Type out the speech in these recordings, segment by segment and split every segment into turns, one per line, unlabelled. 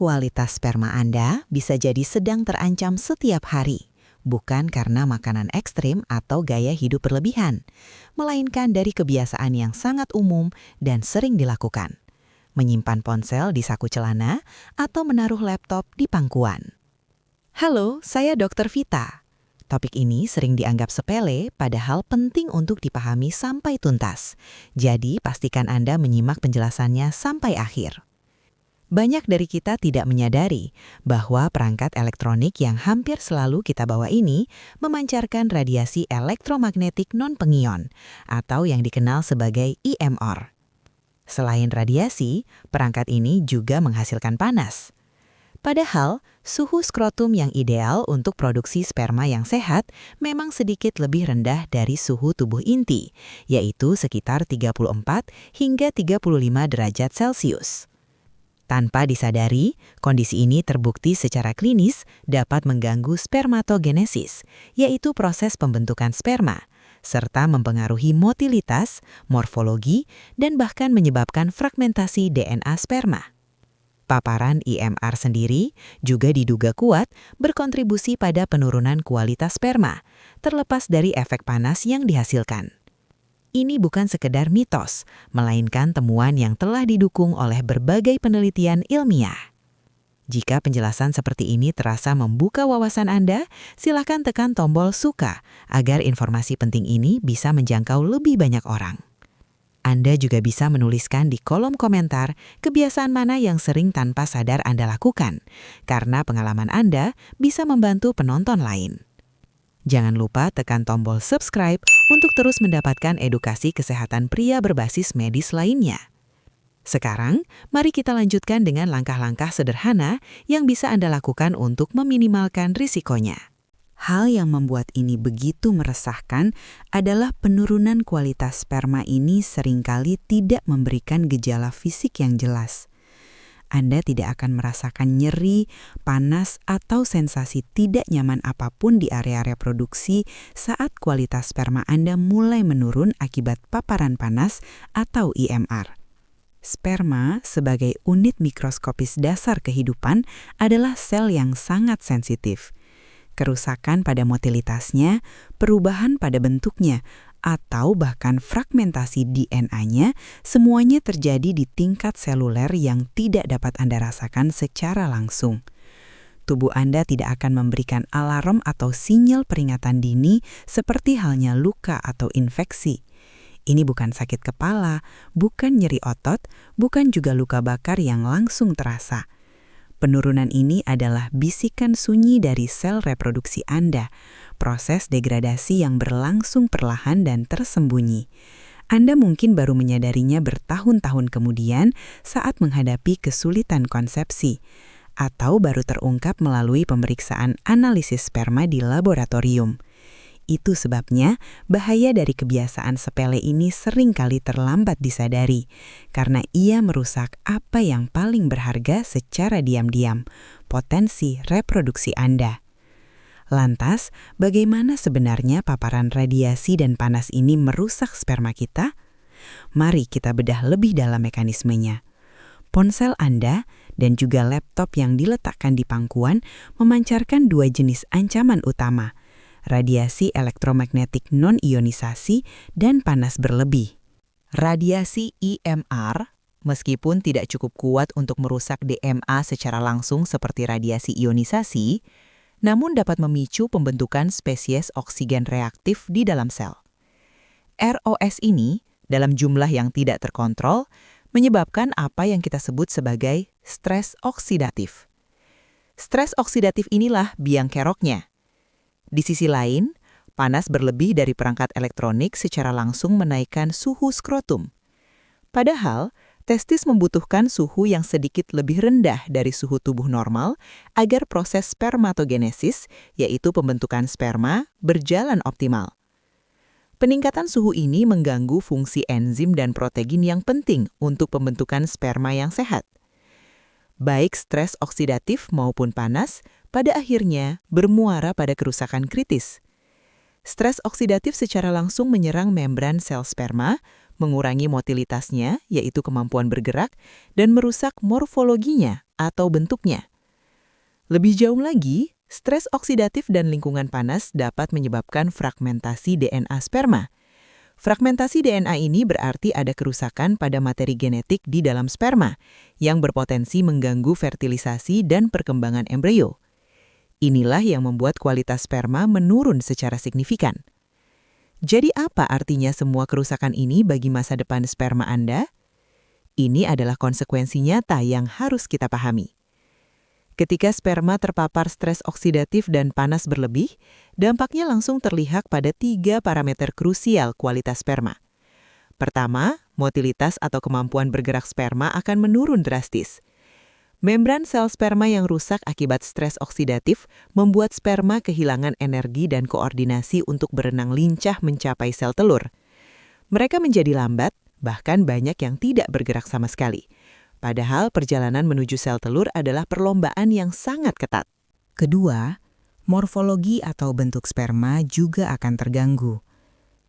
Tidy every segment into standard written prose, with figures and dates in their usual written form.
Kualitas sperma Anda bisa jadi sedang terancam setiap hari, bukan karena makanan ekstrim atau gaya hidup berlebihan, melainkan dari kebiasaan yang sangat umum dan sering dilakukan. Menyimpan ponsel di saku celana atau menaruh laptop di pangkuan. Halo, saya Dr. Vita. Topik ini sering dianggap sepele, padahal penting untuk dipahami sampai tuntas. Jadi, pastikan Anda menyimak penjelasannya sampai akhir. Banyak dari kita tidak menyadari bahwa perangkat elektronik yang hampir selalu kita bawa ini memancarkan radiasi elektromagnetik non-pengion atau yang dikenal sebagai EMR. Selain radiasi, perangkat ini juga menghasilkan panas. Padahal, suhu skrotum yang ideal untuk produksi sperma yang sehat memang sedikit lebih rendah dari suhu tubuh inti, yaitu sekitar 34 hingga 35 derajat Celcius. Tanpa disadari, kondisi ini terbukti secara klinis dapat mengganggu spermatogenesis, yaitu proses pembentukan sperma, serta mempengaruhi motilitas, morfologi, dan bahkan menyebabkan fragmentasi DNA sperma. Paparan EMR sendiri juga diduga kuat berkontribusi pada penurunan kualitas sperma, terlepas dari efek panas yang dihasilkan. Ini bukan sekedar mitos, melainkan temuan yang telah didukung oleh berbagai penelitian ilmiah. Jika penjelasan seperti ini terasa membuka wawasan Anda, silakan tekan tombol suka agar informasi penting ini bisa menjangkau lebih banyak orang. Anda juga bisa menuliskan di kolom komentar kebiasaan mana yang sering tanpa sadar Anda lakukan, karena pengalaman Anda bisa membantu penonton lain. Jangan lupa tekan tombol subscribe untuk terus mendapatkan edukasi kesehatan pria berbasis medis lainnya. Sekarang, mari kita lanjutkan dengan langkah-langkah sederhana yang bisa Anda lakukan untuk meminimalkan risikonya. Hal yang membuat ini begitu meresahkan adalah penurunan kualitas sperma ini seringkali tidak memberikan gejala fisik yang jelas. Anda tidak akan merasakan nyeri, panas, atau sensasi tidak nyaman apapun di area reproduksi saat kualitas sperma Anda mulai menurun akibat paparan panas atau EMR. Sperma sebagai unit mikroskopis dasar kehidupan adalah sel yang sangat sensitif. Kerusakan pada motilitasnya, perubahan pada bentuknya, atau bahkan fragmentasi DNA-nya, semuanya terjadi di tingkat seluler yang tidak dapat Anda rasakan secara langsung. Tubuh Anda tidak akan memberikan alarm atau sinyal peringatan dini seperti halnya luka atau infeksi. Ini bukan sakit kepala, bukan nyeri otot, bukan juga luka bakar yang langsung terasa. Penurunan ini adalah bisikan sunyi dari sel reproduksi Anda, proses degradasi yang berlangsung perlahan dan tersembunyi. Anda mungkin baru menyadarinya bertahun-tahun kemudian saat menghadapi kesulitan konsepsi, atau baru terungkap melalui pemeriksaan analisis sperma di laboratorium. Itu sebabnya bahaya dari kebiasaan sepele ini seringkali terlambat disadari, karena ia merusak apa yang paling berharga secara diam-diam, potensi reproduksi Anda. Lantas, bagaimana sebenarnya paparan radiasi dan panas ini merusak sperma kita? Mari kita bedah lebih dalam mekanismenya. Ponsel Anda dan juga laptop yang diletakkan di pangkuan memancarkan dua jenis ancaman utama, radiasi elektromagnetik non-ionisasi dan panas berlebih. Radiasi EMR, meskipun tidak cukup kuat untuk merusak DNA secara langsung seperti radiasi ionisasi, namun dapat memicu pembentukan spesies oksigen reaktif di dalam sel. ROS ini, dalam jumlah yang tidak terkontrol, menyebabkan apa yang kita sebut sebagai stres oksidatif. Stres oksidatif inilah biang keroknya. Di sisi lain, panas berlebih dari perangkat elektronik secara langsung menaikkan suhu skrotum. Padahal, testis membutuhkan suhu yang sedikit lebih rendah dari suhu tubuh normal agar proses spermatogenesis, yaitu pembentukan sperma, berjalan optimal. Peningkatan suhu ini mengganggu fungsi enzim dan protein yang penting untuk pembentukan sperma yang sehat. Baik stres oksidatif maupun panas, pada akhirnya bermuara pada kerusakan kritis. Stres oksidatif secara langsung menyerang membran sel sperma, mengurangi motilitasnya, yaitu kemampuan bergerak, dan merusak morfologinya atau bentuknya. Lebih jauh lagi, stres oksidatif dan lingkungan panas dapat menyebabkan fragmentasi DNA sperma. Fragmentasi DNA ini berarti ada kerusakan pada materi genetik di dalam sperma yang berpotensi mengganggu fertilisasi dan perkembangan embrio. Inilah yang membuat kualitas sperma menurun secara signifikan. Jadi apa artinya semua kerusakan ini bagi masa depan sperma Anda? Ini adalah konsekuensi nyata yang harus kita pahami. Ketika sperma terpapar stres oksidatif dan panas berlebih, dampaknya langsung terlihat pada 3 parameter krusial kualitas sperma. Pertama, motilitas atau kemampuan bergerak sperma akan menurun drastis. Membran sel sperma yang rusak akibat stres oksidatif membuat sperma kehilangan energi dan koordinasi untuk berenang lincah mencapai sel telur. Mereka menjadi lambat, bahkan banyak yang tidak bergerak sama sekali. Padahal perjalanan menuju sel telur adalah perlombaan yang sangat ketat. Kedua, morfologi atau bentuk sperma juga akan terganggu.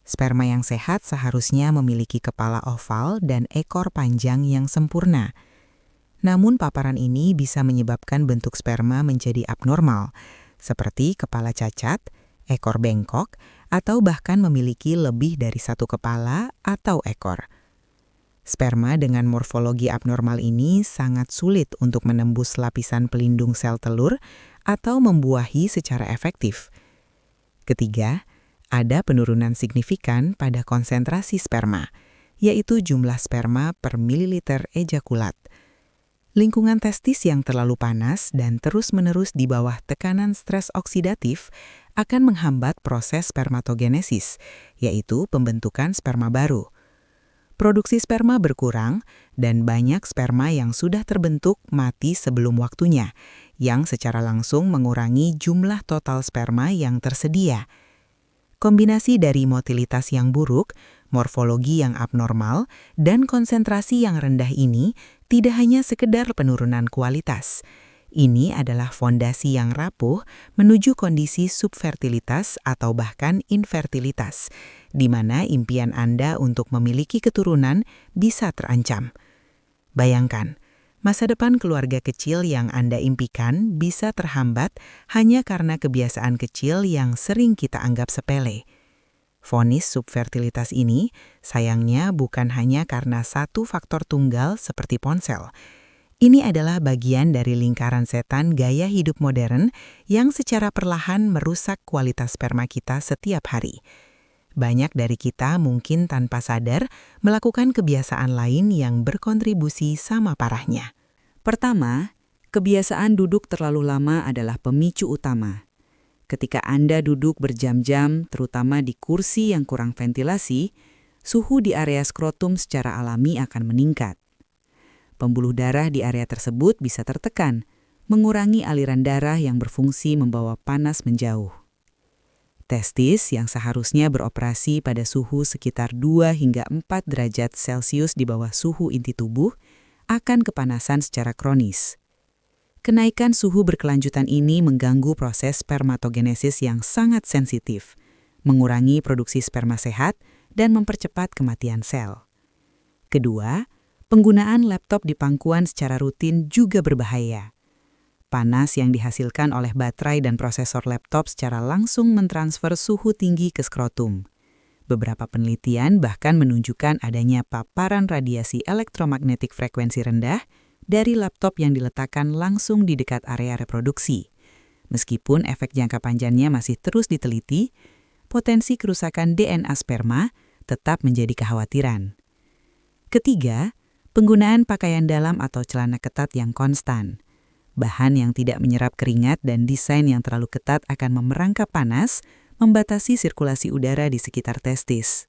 Sperma yang sehat seharusnya memiliki kepala oval dan ekor panjang yang sempurna. Namun paparan ini bisa menyebabkan bentuk sperma menjadi abnormal, seperti kepala cacat, ekor bengkok, atau bahkan memiliki lebih dari satu kepala atau ekor. Sperma dengan morfologi abnormal ini sangat sulit untuk menembus lapisan pelindung sel telur atau membuahi secara efektif. Ketiga, ada penurunan signifikan pada konsentrasi sperma, yaitu jumlah sperma per mililiter ejakulat. Lingkungan testis yang terlalu panas dan terus-menerus di bawah tekanan stres oksidatif akan menghambat proses spermatogenesis, yaitu pembentukan sperma baru. Produksi sperma berkurang dan banyak sperma yang sudah terbentuk mati sebelum waktunya, yang secara langsung mengurangi jumlah total sperma yang tersedia. Kombinasi dari motilitas yang buruk, morfologi yang abnormal, dan konsentrasi yang rendah ini tidak hanya sekedar penurunan kualitas. Ini adalah fondasi yang rapuh menuju kondisi subfertilitas atau bahkan infertilitas, di mana impian Anda untuk memiliki keturunan bisa terancam. Bayangkan, masa depan keluarga kecil yang Anda impikan bisa terhambat hanya karena kebiasaan kecil yang sering kita anggap sepele. Vonis subfertilitas ini sayangnya bukan hanya karena satu faktor tunggal seperti ponsel. Ini adalah bagian dari lingkaran setan gaya hidup modern yang secara perlahan merusak kualitas sperma kita setiap hari. Banyak dari kita mungkin tanpa sadar melakukan kebiasaan lain yang berkontribusi sama parahnya. Pertama, kebiasaan duduk terlalu lama adalah pemicu utama. Ketika Anda duduk berjam-jam, terutama di kursi yang kurang ventilasi, suhu di area skrotum secara alami akan meningkat. Pembuluh darah di area tersebut bisa tertekan, mengurangi aliran darah yang berfungsi membawa panas menjauh. Testis yang seharusnya beroperasi pada suhu sekitar 2 hingga 4 derajat Celcius di bawah suhu inti tubuh akan kepanasan secara kronis. Kenaikan suhu berkelanjutan ini mengganggu proses spermatogenesis yang sangat sensitif, mengurangi produksi sperma sehat, dan mempercepat kematian sel. Kedua, penggunaan laptop di pangkuan secara rutin juga berbahaya. Panas yang dihasilkan oleh baterai dan prosesor laptop secara langsung mentransfer suhu tinggi ke skrotum. Beberapa penelitian bahkan menunjukkan adanya paparan radiasi elektromagnetik frekuensi rendah dari laptop yang diletakkan langsung di dekat area reproduksi. Meskipun efek jangka panjangnya masih terus diteliti, potensi kerusakan DNA sperma tetap menjadi kekhawatiran. Ketiga, penggunaan pakaian dalam atau celana ketat yang konstan. Bahan yang tidak menyerap keringat dan desain yang terlalu ketat akan memerangkap panas, membatasi sirkulasi udara di sekitar testis.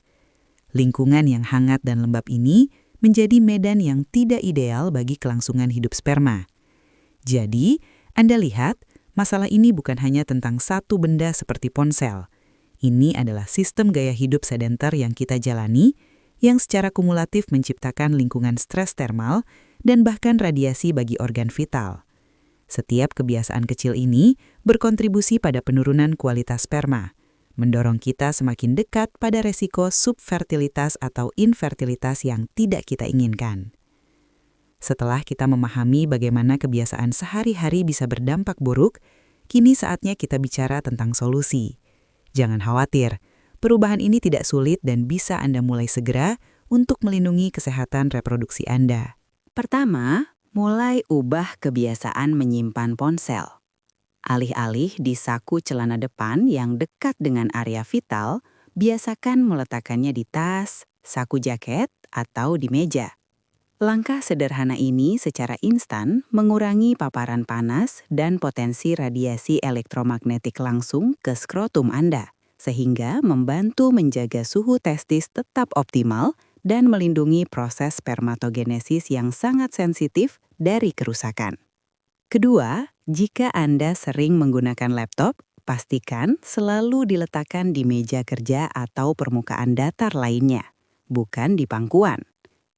Lingkungan yang hangat dan lembab ini menjadi medan yang tidak ideal bagi kelangsungan hidup sperma. Jadi, Anda lihat, masalah ini bukan hanya tentang satu benda seperti ponsel. Ini adalah sistem gaya hidup sedentar yang kita jalani, yang secara kumulatif menciptakan lingkungan stres termal dan bahkan radiasi bagi organ vital. Setiap kebiasaan kecil ini berkontribusi pada penurunan kualitas sperma, mendorong kita semakin dekat pada resiko subfertilitas atau infertilitas yang tidak kita inginkan. Setelah kita memahami bagaimana kebiasaan sehari-hari bisa berdampak buruk, kini saatnya kita bicara tentang solusi. Jangan khawatir, perubahan ini tidak sulit dan bisa Anda mulai segera untuk melindungi kesehatan reproduksi Anda.
Pertama, mulai ubah kebiasaan menyimpan ponsel. Alih-alih di saku celana depan yang dekat dengan area vital, biasakan meletakkannya di tas, saku jaket, atau di meja. Langkah sederhana ini secara instan mengurangi paparan panas dan potensi radiasi elektromagnetik langsung ke skrotum Anda, sehingga membantu menjaga suhu testis tetap optimal dan melindungi proses spermatogenesis yang sangat sensitif dari kerusakan. Kedua, jika Anda sering menggunakan laptop, pastikan selalu diletakkan di meja kerja atau permukaan datar lainnya, bukan di pangkuan.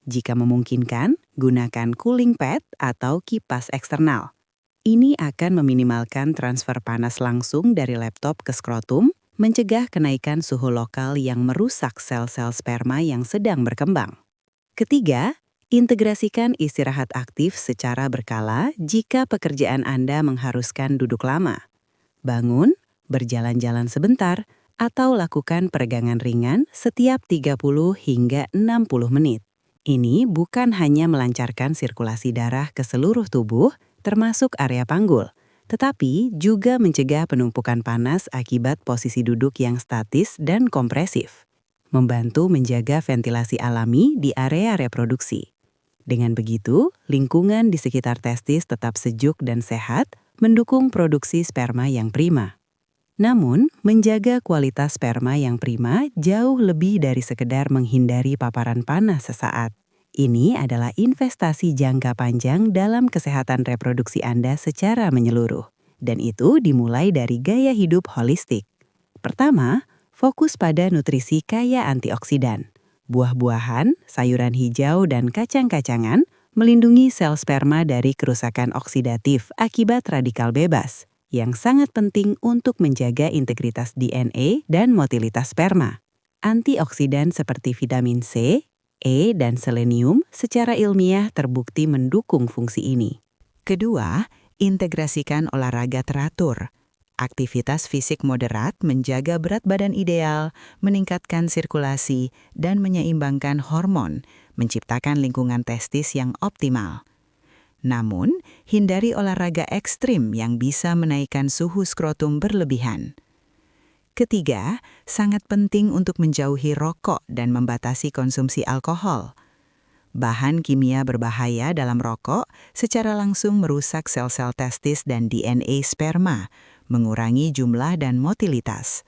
Jika memungkinkan, gunakan cooling pad atau kipas eksternal. Ini akan meminimalkan transfer panas langsung dari laptop ke skrotum, mencegah kenaikan suhu lokal yang merusak sel-sel sperma yang sedang berkembang. Ketiga, integrasikan istirahat aktif secara berkala jika pekerjaan Anda mengharuskan duduk lama. Bangun, berjalan-jalan sebentar, atau lakukan peregangan ringan setiap 30 hingga 60 menit. Ini bukan hanya melancarkan sirkulasi darah ke seluruh tubuh, termasuk area panggul, tetapi juga mencegah penumpukan panas akibat posisi duduk yang statis dan kompresif, membantu menjaga ventilasi alami di area reproduksi. Dengan begitu, lingkungan di sekitar testis tetap sejuk dan sehat, mendukung produksi sperma yang prima. Namun, menjaga kualitas sperma yang prima jauh lebih dari sekedar menghindari paparan panas sesaat. Ini adalah investasi jangka panjang dalam kesehatan reproduksi Anda secara menyeluruh. Dan itu dimulai dari gaya hidup holistik. Pertama, fokus pada nutrisi kaya antioksidan. Buah-buahan, sayuran hijau, dan kacang-kacangan melindungi sel sperma dari kerusakan oksidatif akibat radikal bebas, yang sangat penting untuk menjaga integritas DNA dan motilitas sperma. Antioksidan seperti vitamin C, E, dan selenium secara ilmiah terbukti mendukung fungsi ini.
Kedua, integrasikan olahraga teratur. Aktivitas fisik moderat menjaga berat badan ideal, meningkatkan sirkulasi, dan menyeimbangkan hormon, menciptakan lingkungan testis yang optimal. Namun, hindari olahraga ekstrim yang bisa menaikkan suhu skrotum berlebihan. Ketiga, sangat penting untuk menjauhi rokok dan membatasi konsumsi alkohol. Bahan kimia berbahaya dalam rokok secara langsung merusak sel-sel testis dan DNA sperma, mengurangi jumlah dan motilitas.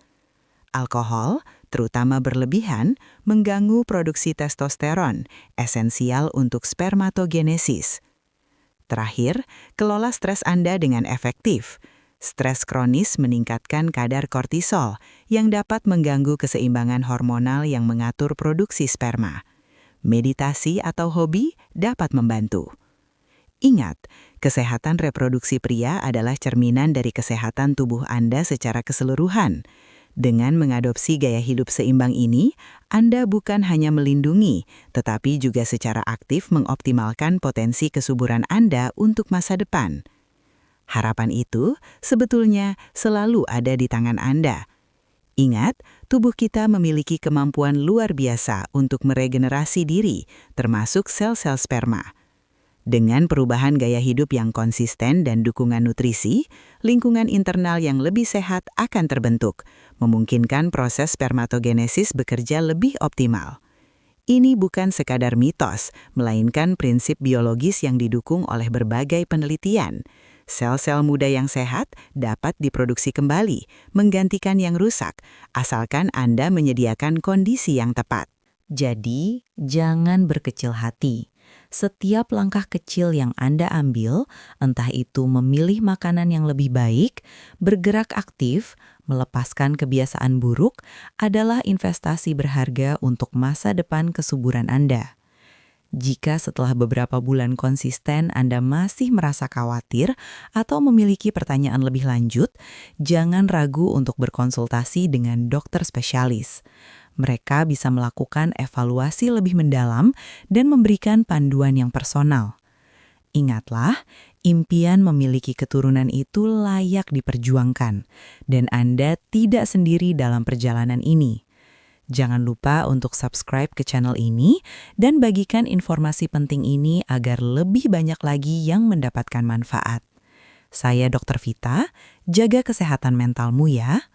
Alkohol, terutama berlebihan, mengganggu produksi testosteron, esensial untuk spermatogenesis. Terakhir, kelola stres Anda dengan efektif. Stres kronis meningkatkan kadar kortisol yang dapat mengganggu keseimbangan hormonal yang mengatur produksi sperma. Meditasi atau hobi dapat membantu. Ingat, kesehatan reproduksi pria adalah cerminan dari kesehatan tubuh Anda secara keseluruhan. Dengan mengadopsi gaya hidup seimbang ini, Anda bukan hanya melindungi, tetapi juga secara aktif mengoptimalkan potensi kesuburan Anda untuk masa depan. Harapan itu sebetulnya selalu ada di tangan Anda. Ingat, tubuh kita memiliki kemampuan luar biasa untuk meregenerasi diri, termasuk sel-sel sperma. Dengan perubahan gaya hidup yang konsisten dan dukungan nutrisi, lingkungan internal yang lebih sehat akan terbentuk, memungkinkan proses spermatogenesis bekerja lebih optimal. Ini bukan sekadar mitos, melainkan prinsip biologis yang didukung oleh berbagai penelitian. Sel-sel muda yang sehat dapat diproduksi kembali, menggantikan yang rusak, asalkan Anda menyediakan kondisi yang tepat.
Jadi, jangan berkecil hati. Setiap langkah kecil yang Anda ambil, entah itu memilih makanan yang lebih baik, bergerak aktif, melepaskan kebiasaan buruk, adalah investasi berharga untuk masa depan kesuburan Anda.
Jika setelah beberapa bulan konsisten Anda masih merasa khawatir atau memiliki pertanyaan lebih lanjut, jangan ragu untuk berkonsultasi dengan dokter spesialis. Mereka bisa melakukan evaluasi lebih mendalam dan memberikan panduan yang personal. Ingatlah, impian memiliki keturunan itu layak diperjuangkan, dan Anda tidak sendiri dalam perjalanan ini. Jangan lupa untuk subscribe ke channel ini dan bagikan informasi penting ini agar lebih banyak lagi yang mendapatkan manfaat. Saya Dr. Vita, jaga kesehatan mentalmu ya.